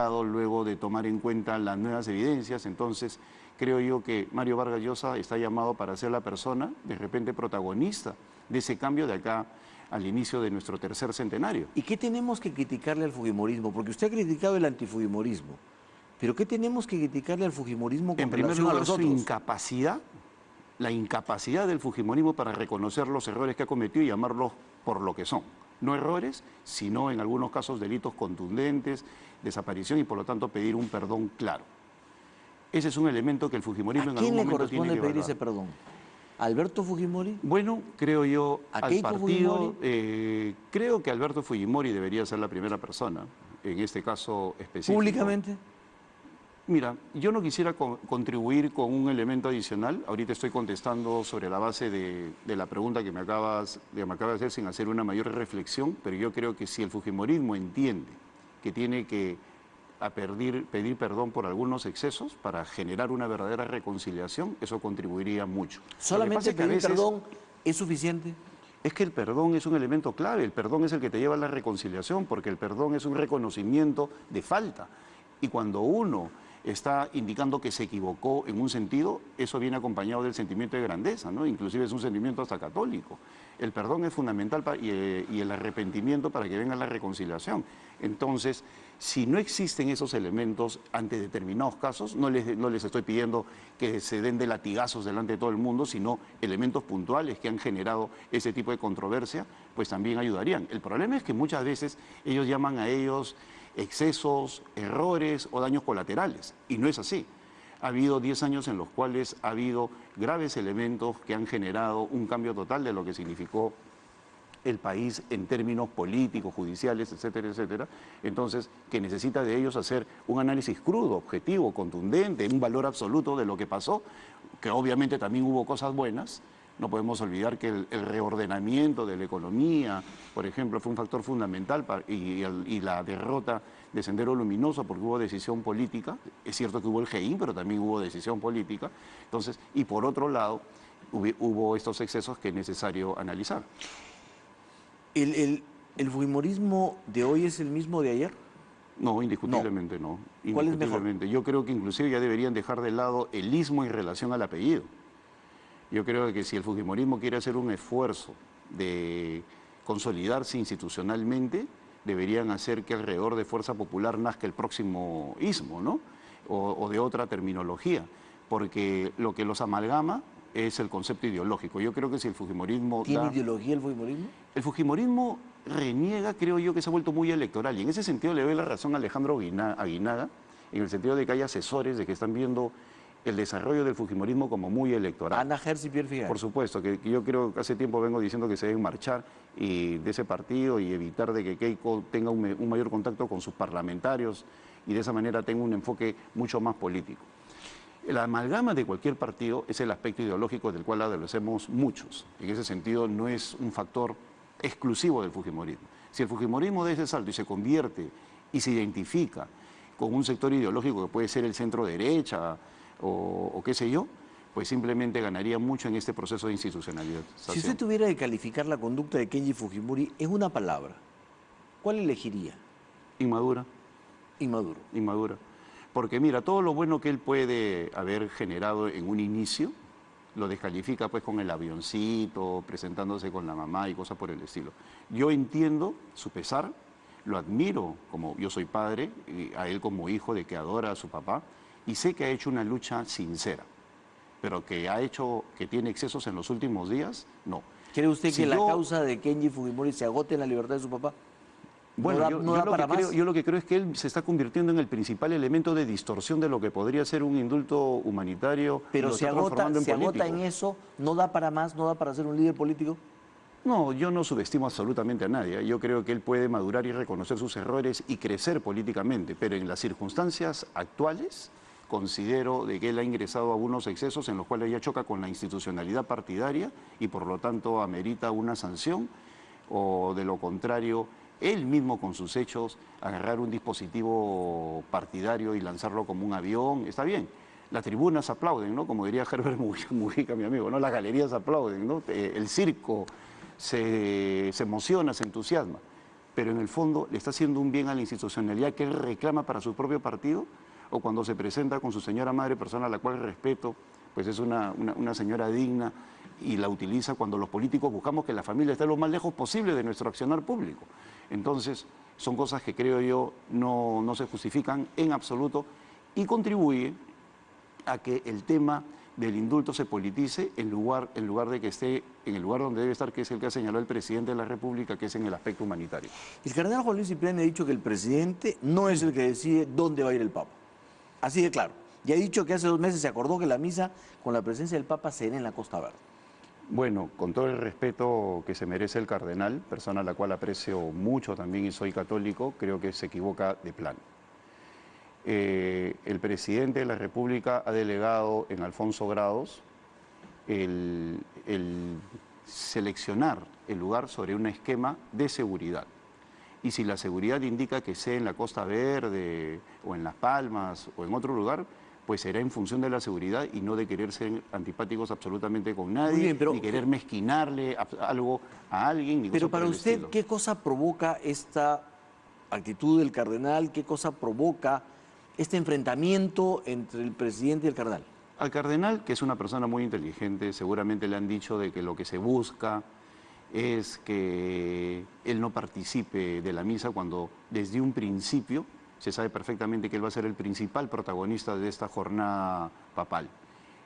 luego de tomar en cuenta las nuevas evidencias. Entonces, creo yo que Mario Vargas Llosa está llamado para ser la persona, de repente, protagonista de ese cambio de acá al inicio de nuestro tercer centenario. ¿Y qué tenemos que criticarle al fujimorismo? Porque usted ha criticado el antifujimorismo, pero ¿qué tenemos que criticarle al fujimorismo con En primer relación a lugar, los su otros? incapacidad, la incapacidad del fujimorismo para reconocer los errores que ha cometido y llamarlos por lo que son. No errores, sino en algunos casos delitos contundentes, desaparición y por lo tanto pedir un perdón claro. Ese es un elemento que el fujimorismo en algún momento tiene que ¿A quién le corresponde pedir evaluar. ese perdón? ¿A Alberto Fujimori? Bueno, creo yo ¿A al Keiko partido, Fujimori? creo que Alberto Fujimori debería ser la primera persona, en este caso específico. ¿Públicamente? Mira, yo no quisiera contribuir con un elemento adicional. Ahorita estoy contestando sobre la base de la pregunta que me acabas de hacer sin hacer una mayor reflexión, pero yo creo que si el fujimorismo entiende que tiene que pedir perdón por algunos excesos para generar una verdadera reconciliación, eso contribuiría mucho. ¿Solamente pedir perdón es suficiente? Es que el perdón es un elemento clave, el perdón es el que te lleva a la reconciliación, porque el perdón es un reconocimiento de falta. Y cuando uno está indicando que se equivocó en un sentido, eso viene acompañado del sentimiento de grandeza, ¿no? Inclusive es un sentimiento hasta católico. El perdón es fundamental y el arrepentimiento para que venga la reconciliación. Entonces, si no existen esos elementos ante determinados casos, no les estoy pidiendo que se den de latigazos delante de todo el mundo, sino elementos puntuales que han generado ese tipo de controversia, pues también ayudarían. El problema es que muchas veces ellos llaman a ellos excesos, errores o daños colaterales, y no es así. Ha habido 10 años en los cuales ha habido graves elementos que han generado un cambio total de lo que significó el país en términos políticos, judiciales, etcétera, etcétera. Entonces, que necesita de ellos hacer un análisis crudo, objetivo, contundente, un valor absoluto de lo que pasó, que obviamente también hubo cosas buenas. No podemos olvidar que el reordenamiento de la economía, por ejemplo, fue un factor fundamental y la derrota de Sendero Luminoso porque hubo decisión política. Es cierto que hubo el GEIN, pero también hubo decisión política. Entonces, y por otro lado, hubo estos excesos que es necesario analizar. ¿El fujimorismo de hoy es el mismo de ayer? No, indiscutiblemente no. ¿Cuál es mejor? Yo creo que inclusive ya deberían dejar de lado el ismo en relación al apellido. Yo creo que si el fujimorismo quiere hacer un esfuerzo de consolidarse institucionalmente, deberían hacer que alrededor de Fuerza Popular nazca el próximo ismo, ¿no? O de otra terminología, porque lo que los amalgama es el concepto ideológico. Yo creo que si el fujimorismo... ¿Tiene ideología el fujimorismo? El fujimorismo reniega, creo yo, que se ha vuelto muy electoral, y en ese sentido le doy la razón a Alejandro Aguinaga, en el sentido de que hay asesores de que están viendo el desarrollo del fujimorismo como muy electoral. Ana Gersi y Pierre Figal. Por supuesto, que yo creo que hace tiempo vengo diciendo que se deben marchar de ese partido y evitar de que Keiko tenga un mayor contacto con sus parlamentarios y de esa manera tenga un enfoque mucho más político. La amalgama de cualquier partido es el aspecto ideológico del cual adolecemos muchos. En ese sentido no es un factor exclusivo del fujimorismo. Si el fujimorismo da ese salto y se convierte y se identifica con un sector ideológico que puede ser el centro derecha o qué sé yo, pues simplemente ganaría mucho en este proceso de institucionalización. Si usted tuviera que calificar la conducta de Kenji Fujimori en una palabra, ¿cuál elegiría? Inmadura. Inmaduro. Inmadura. Porque mira, todo lo bueno que él puede haber generado en un inicio, lo descalifica pues con el avioncito, presentándose con la mamá y cosas por el estilo. Yo entiendo su pesar, lo admiro como yo soy padre, y a él como hijo de que adora a su papá, y sé que ha hecho una lucha sincera, pero que tiene excesos en los últimos días, no. ¿Cree usted que la causa de Kenji Fujimori se agote en la libertad de su papá? Bueno, yo lo que creo es que él se está convirtiendo en el principal elemento de distorsión de lo que podría ser un indulto humanitario. Pero se agota en eso, ¿no da para más, no da para ser un líder político? No, yo no subestimo absolutamente a nadie. Yo creo que él puede madurar y reconocer sus errores y crecer políticamente, pero en las circunstancias actuales considero de que él ha ingresado a unos excesos en los cuales ya choca con la institucionalidad partidaria y por lo tanto amerita una sanción, o de lo contrario, él mismo con sus hechos agarrar un dispositivo partidario y lanzarlo como un avión, está bien. Las tribunas aplauden, ¿no? Como diría Herbert Mujica, mi amigo, ¿no? Las galerías aplauden, ¿no? El circo se emociona, se entusiasma. pero en el fondo le está haciendo un bien a la institucionalidad que él reclama para su propio partido, o cuando se presenta con su señora madre, persona a la cual respeto, pues es una señora digna y la utiliza cuando los políticos buscamos que la familia esté lo más lejos posible de nuestro accionar público. Entonces, son cosas que creo yo no se justifican en absoluto y contribuye a que el tema del indulto se politice en lugar de que esté en el lugar donde debe estar, que es el que ha señalado el presidente de la República, que es en el aspecto humanitario. El cardenal Juan Luis Cipriani ha dicho que el presidente no es el que decide dónde va a ir el Papa. Así de claro. Y ha dicho que hace 2 meses se acordó que la misa con la presencia del Papa será en la Costa Verde. Bueno, con todo el respeto que se merece el cardenal, persona a la cual aprecio mucho también y soy católico, creo que se equivoca de plano. El presidente de la República ha delegado en Alfonso Grados el seleccionar el lugar sobre un esquema de seguridad. Y si la seguridad indica que sea en la Costa Verde o en Las Palmas o en otro lugar, pues será en función de la seguridad y no de querer ser antipáticos absolutamente con nadie, bien, pero, ni querer mezquinarle algo a alguien. Ni pero cosa para por el usted, estilo. ¿qué cosa provoca esta actitud del cardenal? ¿Qué cosa provoca este enfrentamiento entre el presidente y el cardenal? Al cardenal, que es una persona muy inteligente, seguramente le han dicho de que lo que se busca es que él no participe de la misa cuando desde un principio se sabe perfectamente que él va a ser el principal protagonista de esta jornada papal.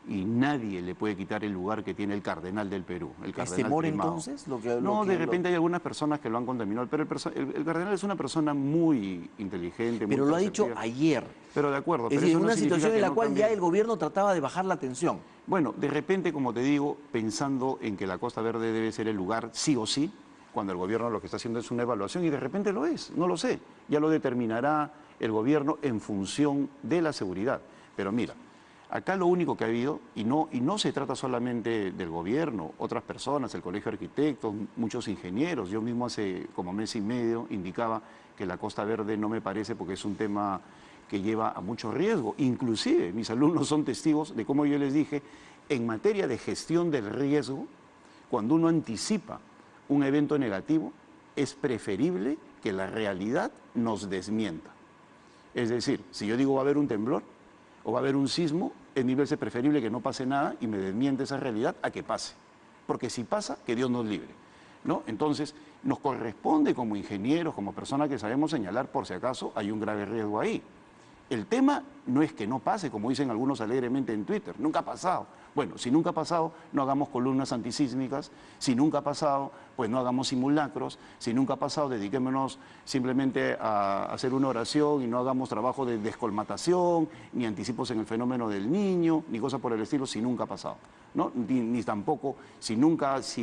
Y nadie le puede quitar el lugar que tiene el cardenal del Perú. El cardenal ¿Es temor primado. entonces? De repente hay algunas personas que lo han contaminado, pero el cardenal es una persona muy inteligente. Pero muy lo ha dicho perceptiva. ayer. Pero de acuerdo. Es pero decir, eso en no una significa situación que en la no cual cambie. ya el gobierno trataba de bajar la tensión. Bueno, de repente, como te digo, pensando en que la Costa Verde debe ser el lugar sí o sí, cuando el gobierno lo que está haciendo es una evaluación y de repente lo es, no lo sé. Ya lo determinará el gobierno en función de la seguridad. Pero mira, acá lo único que ha habido, y no se trata solamente del gobierno, otras personas, el Colegio de Arquitectos, muchos ingenieros, yo mismo hace como mes y medio indicaba que la Costa Verde no me parece porque es un tema que lleva a mucho riesgo. Inclusive mis alumnos son testigos de cómo yo les dije, en materia de gestión del riesgo, cuando uno anticipa un evento negativo, es preferible que la realidad nos desmienta. Es decir, si yo digo va a haber un temblor o va a haber un sismo, en mi vez es preferible que no pase nada y me desmiente esa realidad a que pase. Porque si pasa, que Dios nos libre, ¿no? Entonces, nos corresponde como ingenieros, como personas que sabemos señalar por si acaso hay un grave riesgo ahí. El tema no es que no pase, como dicen algunos alegremente en Twitter, nunca ha pasado. Bueno, si nunca ha pasado, no hagamos columnas antisísmicas, si nunca ha pasado, pues no hagamos simulacros, si nunca ha pasado, dediquémonos simplemente a hacer una oración y no hagamos trabajo de descolmatación, ni anticipos en el fenómeno del niño, ni cosas por el estilo, si nunca ha pasado, ¿no? Ni tampoco, si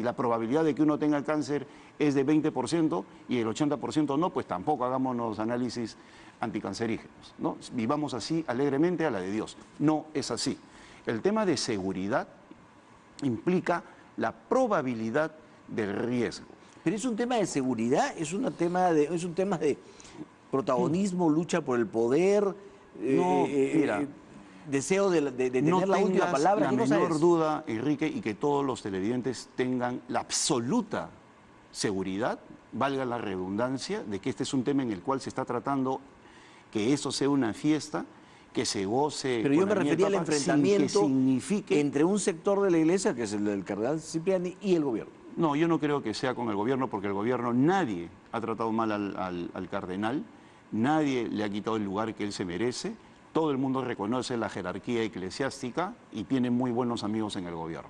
la probabilidad de que uno tenga cáncer es de 20% y el 80% no, pues tampoco hagamos los análisis anticancerígenos, ¿no? Vivamos así alegremente a la de Dios. No es así. El tema de seguridad implica la probabilidad del riesgo. Pero es un tema de seguridad, es un tema de protagonismo, lucha por el poder, mira, deseo de tener no la última tengas palabra. la ¿Qué cosa menor es? duda, Enrique, y que todos los televidentes tengan la absoluta seguridad, valga la redundancia, de que este es un tema en el cual se está tratando que eso sea una fiesta, que se goce. Pero yo con me la refería al niña Papa, enfrentamiento sin que signifique entre un sector de la iglesia, que es el del cardenal Cipriani, y el gobierno. No, yo no creo que sea con el gobierno, porque el gobierno, nadie ha tratado mal al cardenal, nadie le ha quitado el lugar que él se merece, todo el mundo reconoce la jerarquía eclesiástica y tiene muy buenos amigos en el gobierno.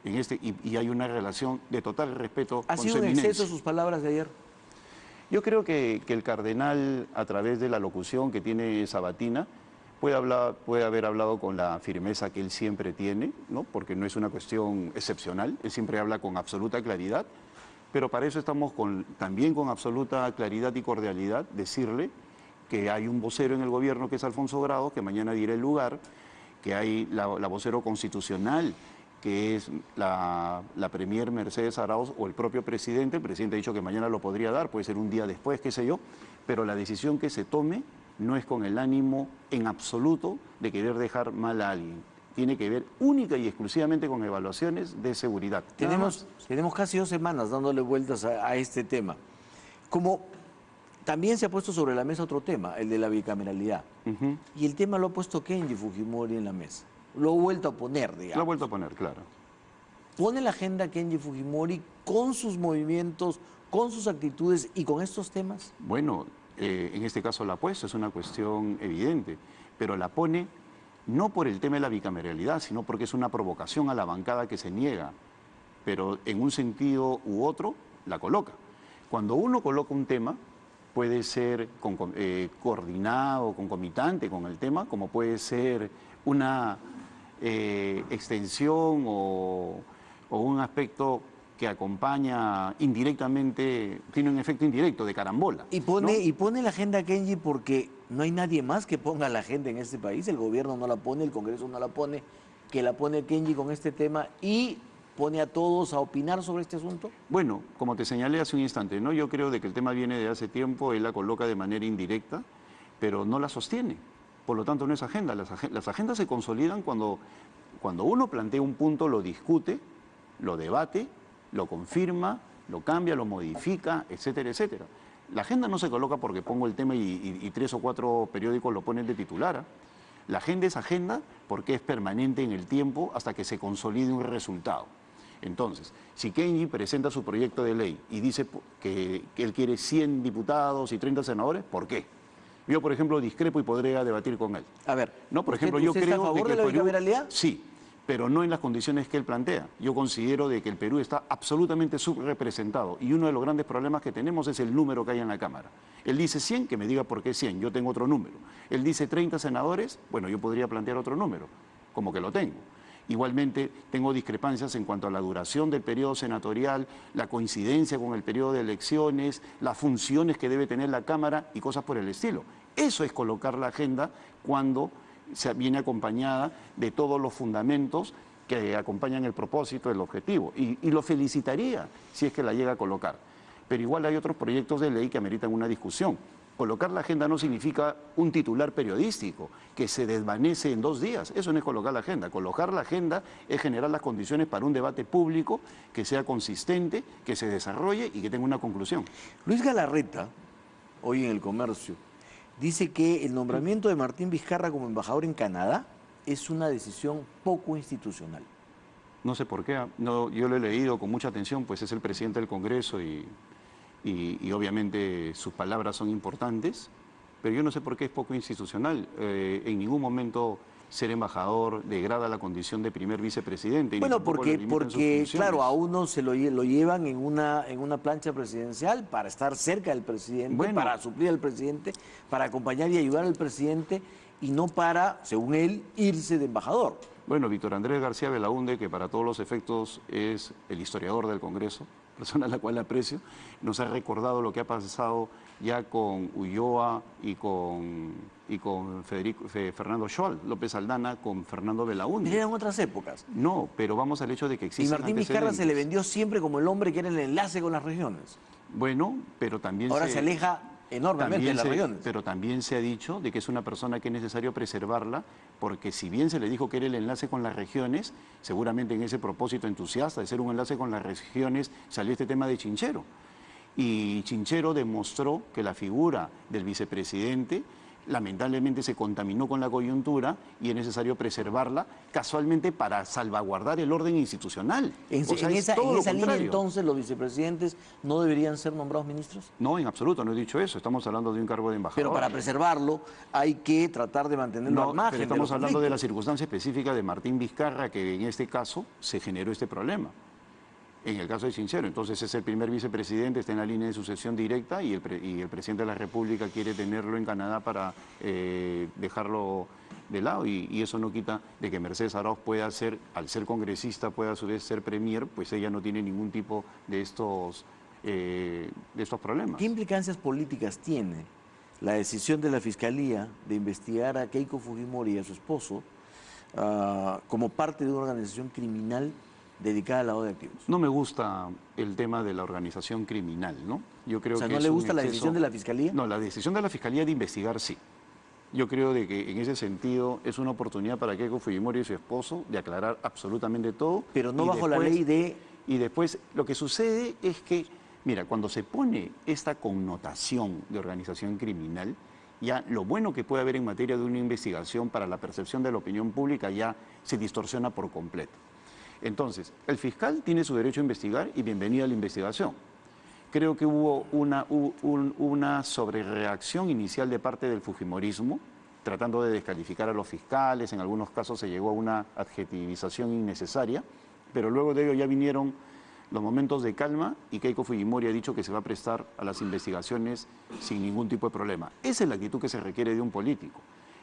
Y hay una relación de total respeto ¿Ha con sido su un eminencia. exceso sus palabras de ayer? Yo creo que el cardenal, a través de la locución que tiene Sabatina, puede haber hablado con la firmeza que él siempre tiene, ¿no? Porque no es una cuestión excepcional, él siempre habla con absoluta claridad, pero para eso estamos también con absoluta claridad y cordialidad, decirle que hay un vocero en el gobierno que es Alfonso Grados, que mañana dirá el lugar, que hay la vocero constitucional, que es la premier Mercedes Arauz o el propio presidente. El presidente ha dicho que mañana lo podría dar, puede ser un día después, qué sé yo, pero la decisión que se tome no es con el ánimo en absoluto de querer dejar mal a alguien. Tiene que ver única y exclusivamente con evaluaciones de seguridad. Tenemos casi 2 semanas dándole vueltas a este tema. Como También se ha puesto sobre la mesa otro tema, el de la bicameralidad. Y el tema lo ha puesto Kenji Fujimori en la mesa. Lo ha vuelto a poner, digamos. Lo ha vuelto a poner, claro. Pone la agenda Kenji Fujimori con sus movimientos, con sus actitudes y con estos temas. Bueno, en este caso la ha puesto, es una cuestión evidente, pero la pone no por el tema de la bicameralidad, sino porque es una provocación a la bancada que se niega, pero en un sentido u otro la coloca. Cuando uno coloca un tema, puede ser coordinado, concomitante con el tema, como puede ser una extensión o un aspecto que acompaña indirectamente, tiene un efecto indirecto de carambola. Y pone la agenda Kenji porque no hay nadie más que ponga la agenda en este país. El gobierno no la pone, el Congreso no la pone, que la pone Kenji con este tema y pone a todos a opinar sobre este asunto. Bueno, como te señalé hace un instante, ¿no? Yo creo de que el tema viene de hace tiempo, él la coloca de manera indirecta, pero no la sostiene. Por lo tanto, no es agenda. Las agendas se consolidan cuando uno plantea un punto, lo discute, lo debate, lo confirma, lo cambia, lo modifica, etcétera, etcétera. La agenda no se coloca porque pongo el tema y 3 o 4 periódicos lo ponen de titular. ¿Eh? La agenda es agenda porque es permanente en el tiempo hasta que se consolide un resultado. Entonces, si Kenji presenta su proyecto de ley y dice que él quiere 100 diputados y 30 senadores, ¿por qué? Yo, por ejemplo, discrepo y podría debatir con él. A ver, no, por ejemplo, yo creo ¿está a favor de la bicameralidad? Sí, pero no en las condiciones que él plantea. Yo considero de que el Perú está absolutamente subrepresentado y uno de los grandes problemas que tenemos es el número que hay en la Cámara. Él dice 100, que me diga por qué 100, yo tengo otro número. Él dice 30 senadores, bueno, yo podría plantear otro número, como que lo tengo. Igualmente, tengo discrepancias en cuanto a la duración del periodo senatorial, la coincidencia con el periodo de elecciones, las funciones que debe tener la Cámara y cosas por el estilo. Eso es colocar la agenda cuando viene acompañada de todos los fundamentos que acompañan el propósito, el objetivo. Y lo felicitaría si es que la llega a colocar. Pero igual hay otros proyectos de ley que ameritan una discusión. Colocar la agenda no significa un titular periodístico que se desvanece en 2 días. Eso no es colocar la agenda. Colocar la agenda es generar las condiciones para un debate público que sea consistente, que se desarrolle y que tenga una conclusión. Luis Galarreta, hoy en El Comercio, dice que el nombramiento de Martín Vizcarra como embajador en Canadá es una decisión poco institucional. No sé por qué. No, yo lo he leído con mucha atención, pues es el presidente del Congreso y obviamente sus palabras son importantes, pero yo no sé por qué es poco institucional. En ningún momento ser embajador degrada la condición de primer vicepresidente. Bueno, porque claro, a uno se lo llevan en una plancha presidencial para estar cerca del presidente, bueno, para suplir al presidente, para acompañar y ayudar al presidente, y no para, según él, irse de embajador. Bueno, Víctor Andrés García Belaúnde, que para todos los efectos es el historiador del Congreso, persona a la cual aprecio, nos ha recordado lo que ha pasado ya con Ulloa y con Fernando Scholl, López Aldana con Fernando Belaúnde. Eran otras épocas. No, pero vamos al hecho de que existen. Y Martín Vizcarra se le vendió siempre como el hombre que era el enlace con las regiones. Bueno, pero también ahora se aleja enormemente de las regiones. Pero también se ha dicho de que es una persona que es necesario preservarla, porque si bien se le dijo que era el enlace con las regiones, seguramente en ese propósito entusiasta de ser un enlace con las regiones salió este tema de Chinchero. Y Chinchero demostró que la figura del vicepresidente lamentablemente se contaminó con la coyuntura y es necesario preservarla casualmente para salvaguardar el orden institucional. En esa línea entonces los vicepresidentes no deberían ser nombrados ministros. No, en absoluto, no he dicho eso, estamos hablando de un cargo de embajador. Pero para preservarlo hay que tratar de mantenerlo al margen. Pero estamos hablando de la circunstancia específica de Martín Vizcarra, que en este caso se generó este problema. En el caso de Chinchero, entonces es el primer vicepresidente, está en la línea de sucesión directa y el presidente de la República quiere tenerlo en Canadá para dejarlo de lado y eso no quita de que Mercedes Arauz pueda ser, al ser congresista, pueda a su vez ser premier, pues ella no tiene ningún tipo de estos problemas. ¿Qué implicancias políticas tiene la decisión de la Fiscalía de investigar a Keiko Fujimori y a su esposo como parte de una organización criminal dedicada al lavado de activos? No me gusta el tema de la organización criminal, ¿no? Yo creo ¿no le gusta la decisión de la Fiscalía? No, la decisión de la Fiscalía de investigar sí. Yo creo de que en ese sentido es una oportunidad para Keiko Fujimori y su esposo de aclarar absolutamente todo. Pero no bajo la ley de... Y después lo que sucede es que Mira, cuando se pone esta connotación de organización criminal, ya lo bueno que puede haber en materia de una investigación para la percepción de la opinión pública ya se distorsiona por completo. Entonces, el fiscal tiene su derecho a investigar y bienvenida a la investigación. Creo que hubo una sobrereacción inicial de parte del fujimorismo, tratando de descalificar a los fiscales, en algunos casos se llegó a una adjetivización innecesaria, pero luego de ello ya vinieron los momentos de calma y Keiko Fujimori ha dicho que se va a prestar a las investigaciones sin ningún tipo de problema. Esa es la actitud que se requiere de un político.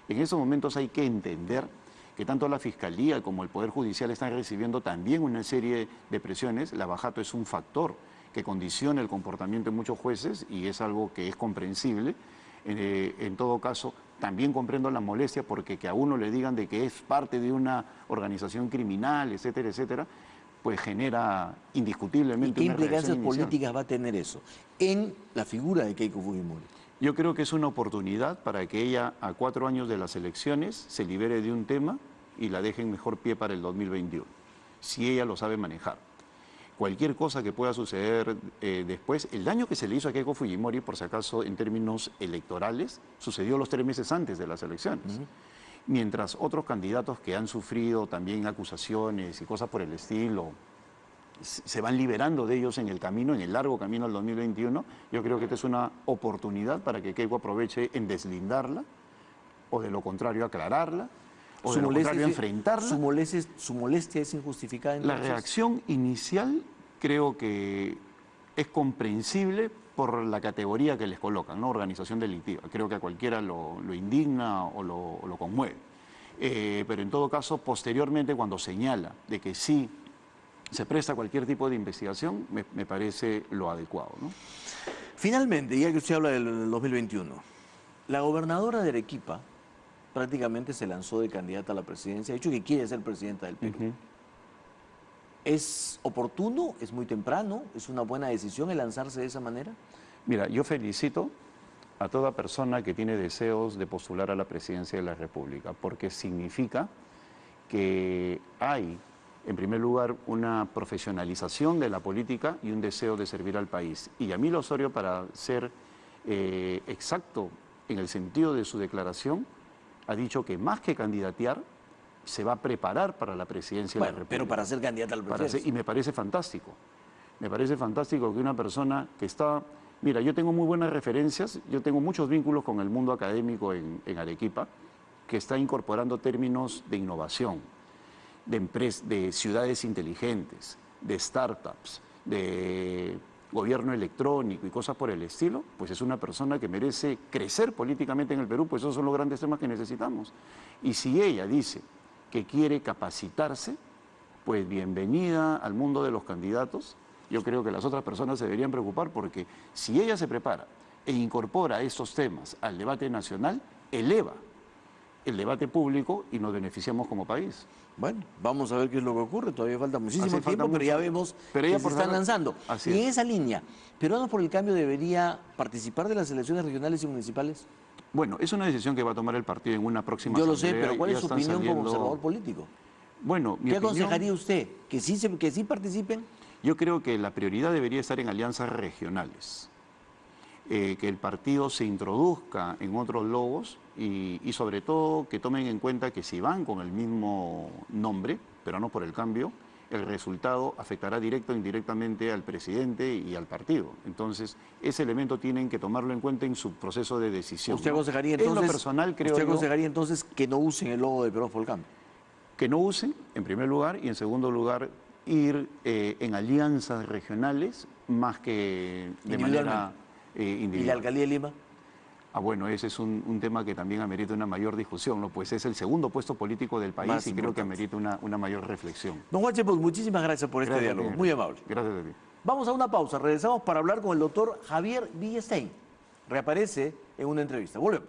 En esos momentos hay que entender que tanto la Fiscalía como el Poder Judicial están recibiendo también una serie de presiones. La abajato es un factor que condiciona el comportamiento de muchos jueces y es algo que es comprensible. En todo caso, también comprendo la molestia porque que a uno le digan de que es parte de una organización criminal, etcétera, etcétera, pues genera indiscutiblemente una reacción inicial. ¿Y qué implicancias políticas va a tener eso en la figura de Keiko Fujimori? Yo creo que es una oportunidad para que ella, a 4 años de las elecciones, se libere de un tema y la deje en mejor pie para el 2021, si ella lo sabe manejar. Cualquier cosa que pueda suceder después, el daño que se le hizo a Keiko Fujimori, por si acaso en términos electorales, sucedió los 3 meses antes de las elecciones. Mientras otros candidatos que han sufrido también acusaciones y cosas por el estilo, se van liberando de ellos en el camino, en el largo camino al 2021, yo creo que esta es una oportunidad para que Keiko aproveche en deslindarla, o de lo contrario aclararla, o de lo contrario enfrentarla. ¿Su molestia es injustificada entonces? La reacción inicial creo que es comprensible por la categoría que les colocan, ¿no? Organización delictiva. Creo que a cualquiera lo indigna o lo conmueve. Pero en todo caso, posteriormente, cuando señala de que sí se presta cualquier tipo de investigación, me parece lo adecuado, ¿no? Finalmente, ya que usted habla del 2021, la gobernadora de Arequipa prácticamente se lanzó de candidata a la presidencia, ha dicho que quiere ser presidenta del Perú. ¿Es oportuno? ¿Es muy temprano? ¿Es una buena decisión el lanzarse de esa manera? Mira, yo felicito a toda persona que tiene deseos de postular a la presidencia de la República, porque significa que hay, en primer lugar, una profesionalización de la política y un deseo de servir al país. Y Yamil Osorio, para ser exacto en el sentido de su declaración, ha dicho que más que candidatear, se va a preparar para la presidencia de la República. Pero para ser candidata al presidencia. Y me parece fantástico. Me parece fantástico que una persona que está... Mira, yo tengo muy buenas referencias, yo tengo muchos vínculos con el mundo académico en Arequipa, que está incorporando términos de innovación, de ciudades inteligentes, de startups, de gobierno electrónico y cosas por el estilo, pues es una persona que merece crecer políticamente en el Perú, pues esos son los grandes temas que necesitamos. Y si ella dice que quiere capacitarse, pues bienvenida al mundo de los candidatos. Yo creo que las otras personas se deberían preocupar porque si ella se prepara e incorpora estos temas al debate nacional, eleva el debate público y nos beneficiamos como país. Bueno, vamos a ver qué es lo que ocurre. Todavía falta muchísimo tiempo, pero ya vemos que se están lanzando. Y en esa línea, ¿Peruanos por el Cambio debería participar de las elecciones regionales y municipales? Bueno, es una decisión que va a tomar el partido en una próxima asamblea. Yo lo sé, pero ¿cuál es su opinión como observador político? Bueno, ¿Qué aconsejaría usted? ¿Que sí participen? Yo creo que la prioridad debería estar en alianzas regionales. Que el partido se introduzca en otros logos y sobre todo que tomen en cuenta que si van con el mismo nombre, Peruanos por el Cambio, el resultado afectará directo o indirectamente al presidente y al partido. Entonces, ese elemento tienen que tomarlo en cuenta en su proceso de decisión. ¿Usted aconsejaría entonces, en lo personal, creo ¿usted aconsejaría entonces que no usen el logo de Peruanos por el Cambio? Que no usen, en primer lugar, y en segundo lugar, ir en alianzas regionales más que de manera individual. ¿Y la Alcaldía de Lima? Bueno, ese es un tema que también amerita una mayor discusión, ¿no? Pues es el segundo puesto político del país y creo que amerita una mayor reflexión. Don Juan Chepos, muchísimas gracias por este diálogo, muy amable. Gracias a ti. Vamos a una pausa, regresamos para hablar con el doctor Javier Villestein. Reaparece en una entrevista. Volvemos.